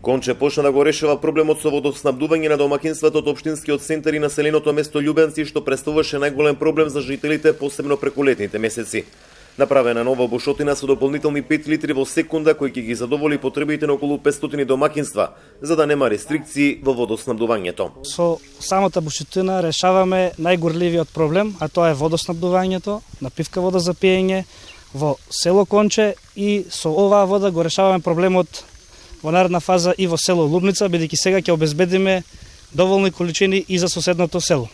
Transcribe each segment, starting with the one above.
Конче почна да го решава проблемот со водоснабдување на домакинствата од општинскиот центар и населеното место Љубенци, што представуваше најголем проблем за жителите, посебно преку летните месеци. Направена нова бушотина со дополнителни 5 литри во секунда, кој ќе ги задоволи потребите на околу 500 домакинства, за да нема рестрикции во водоснабдувањето. Со самата бушотина решаваме најгорливиот проблем, а тоа е водоснабдувањето, напивка вода за пиење во село Конче, и со оваа вода го решаваме проблемот во наредна фаза и во село Лубница, бидејќи сега ќе обезбедиме доволни количини и за соседното село.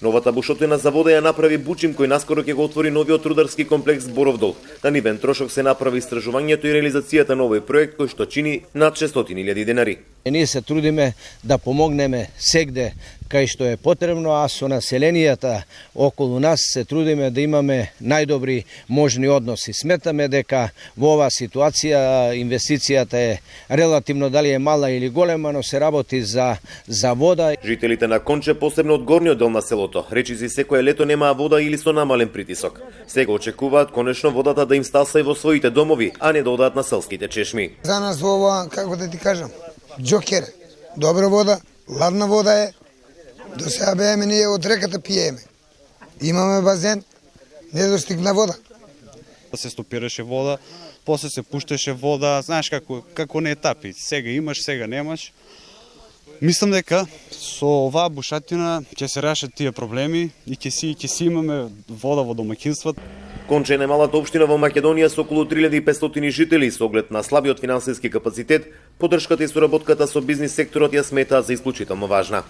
Новата бушотина за вода ја направи Бучим, кој наскоро ќе го отвори новиот рударски комплекс Боров дол. На нивен трошок се направи истражувањето и реализацијата на овој проект, кој што чини над 600.000 денари. Ние се трудиме да помогнеме сегде кај што е потребно, а со населенијата околу нас се трудиме да имаме најдобри можни односи. Сметаме дека во оваа ситуација инвестицијата е релативно, дали е мала или голема, но се работи за вода. Жителите на Конче, посебно од горниот дел на селото, речиси секое лето немаа вода или со намален притисок. Сега очекуваат конечно водата да им стаса и во своите домови, а не да одат на селските чешми. За нас ова, како да ти кажам, џокер, добра вода, ладна вода е. До сега бееме ние од реката пиеме. Имаме базен, недостигна вода. Се стопираше вода, после се пушташе вода, знаеш како не етапи. Сега имаш, сега немаш. Мислам дека со оваа бушатина ќе се решат тие проблеми и ќе си имаме вода во домакинствата. Конче е најмалата општина во Македонија со околу 3500 жители. Со оглед на слабиот финансиски капацитет, поддршката и соработката со бизнис секторот ја сметаат за исклучително важна.